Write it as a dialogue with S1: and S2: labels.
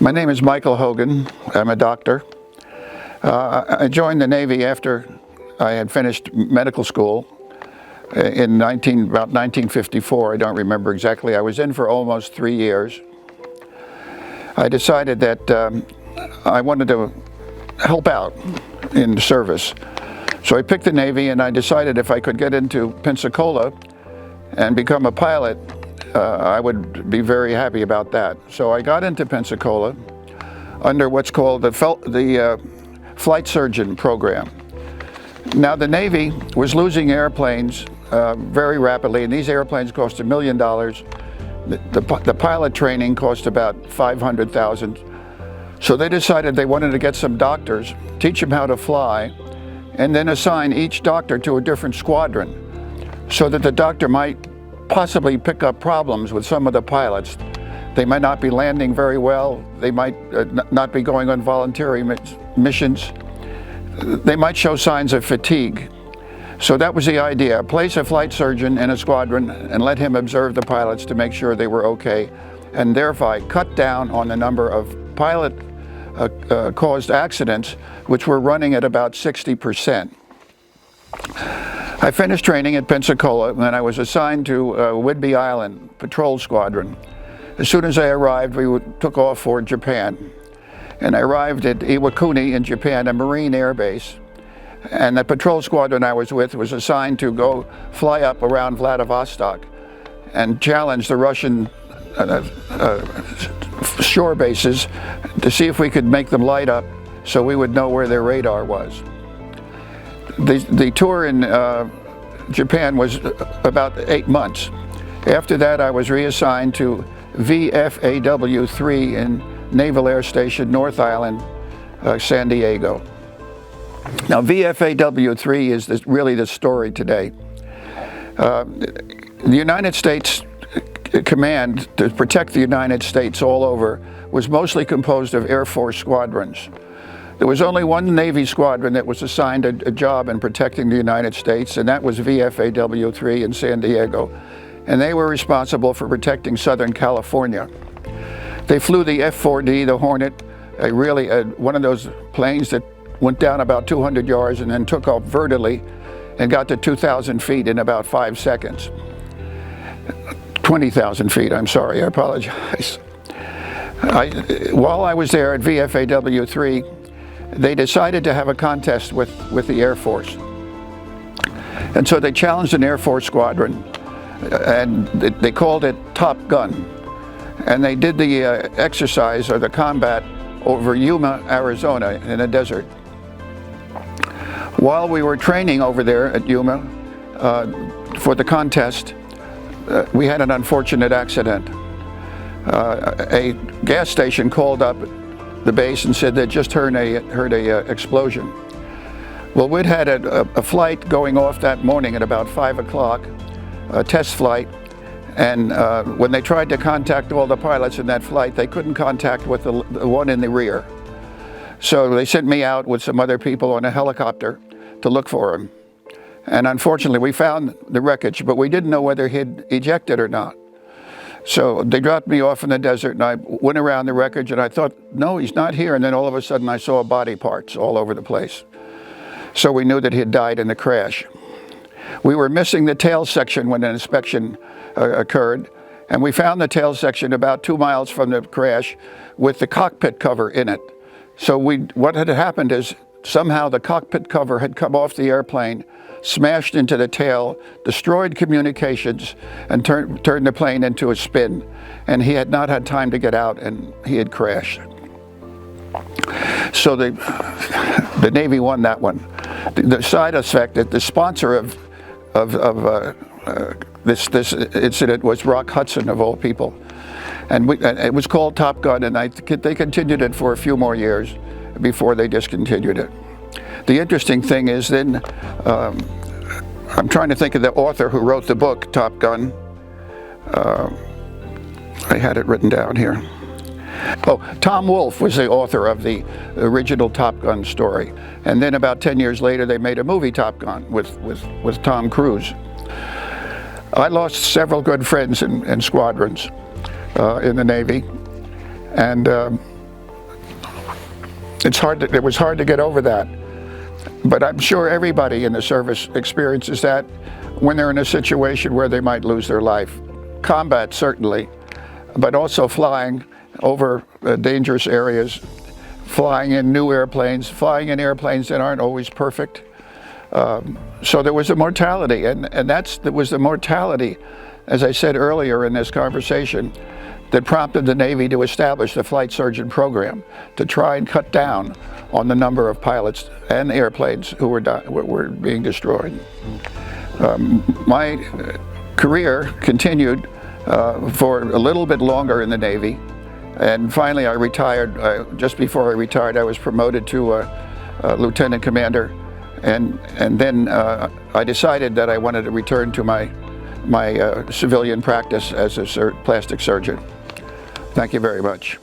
S1: My name is Michael Hogan. I'm a doctor. I joined the Navy after I had finished medical school in about 1954. I don't remember exactly. I was in for almost 3 years. I decided that I wanted to help out in the service. So I picked the Navy, and I decided if I could get into Pensacola and become a pilot, I would be very happy about that. So I got into Pensacola under what's called the flight surgeon program. Now the Navy was losing airplanes very rapidly, and these airplanes cost $1 million. The pilot training cost about $500,000. So they decided they wanted to get some doctors, teach them how to fly, and then assign each doctor to a different squadron so that the doctor might possibly pick up problems with some of the pilots. They might not be landing very well. They might not be going on voluntary missions. They might show signs of fatigue. So that was the idea. Place a flight surgeon in a squadron and let him observe the pilots to make sure they were okay, and thereby cut down on the number of pilot caused accidents, which were running at about 60%. I finished training at Pensacola, and I was assigned to Whidbey Island Patrol Squadron. As soon as I arrived, we took off for Japan. And I arrived at Iwakuni in Japan, a Marine air base. And the patrol squadron I was with was assigned to go fly up around Vladivostok and challenge the Russian shore bases to see if we could make them light up so we would know where their radar was. The tour in Japan was about 8 months. After that, I was reassigned to VFAW-3 in Naval Air Station, North Island, San Diego. Now, VFAW-3 is really the story today. The United States Command to protect the United States all over was mostly composed of Air Force squadrons. There was only one Navy squadron that was assigned a job in protecting the United States, and that was VFAW-3 in San Diego. And they were responsible for protecting Southern California. They flew the F-4D, the Hornet, one of those planes that went down about 200 yards and then took off vertically and got to 2,000 feet in about 5 seconds. 20,000 feet, I'm sorry, I apologize. While I was there at VFAW-3, they decided to have a contest with the Air Force. And so they challenged an Air Force squadron, and they called it Top Gun. And they did the exercise or the combat over Yuma, Arizona, in a desert. While we were training over there at Yuma for the contest, we had an unfortunate accident. A gas station called up the base and said they just heard a explosion. Well, we'd had a flight going off that morning at about 5 o'clock, a test flight, and when they tried to contact all the pilots in that flight, they couldn't contact with the one in the rear. So they sent me out with some other people on a helicopter to look for him. And unfortunately, we found the wreckage, but we didn't know whether he'd ejected or not. So they dropped me off in the desert, and I went around the wreckage, and I thought, no, he's not here. And then all of a sudden, I saw body parts all over the place. So we knew that he had died in the crash. We were missing the tail section when an inspection occurred, and we found the tail section about 2 miles from the crash with the cockpit cover in it. So what had happened is somehow the cockpit cover had come off the airplane, smashed into the tail, destroyed communications, and turned the plane into a spin. And he had not had time to get out, and he had crashed. So the Navy won that one. The side effect that the sponsor of this incident was Rock Hudson, of all people. And it was called Top Gun, and they continued it for a few more years before they discontinued it. The interesting thing is then, I'm trying to think of the author who wrote the book, Top Gun. I had it written down here. Oh, Tom Wolfe was the author of the original Top Gun story. And then about 10 years later, they made a movie, Top Gun, with Tom Cruise. I lost several good friends in squadrons in the Navy. And it was hard to get over that. But I'm sure everybody in the service experiences that when they're in a situation where they might lose their life. Combat, certainly, but also flying over dangerous areas, flying in new airplanes, flying in airplanes that aren't always perfect. So there was a mortality, and that was the mortality, as I said earlier in this conversation, that prompted the Navy to establish the Flight Surgeon Program to try and cut down on the number of pilots and airplanes who were being destroyed. My career continued for a little bit longer in the Navy, and finally I retired. Just before I retired, I was promoted to a lieutenant commander, and then I decided that I wanted to return to my civilian practice as a plastic surgeon. Thank you very much.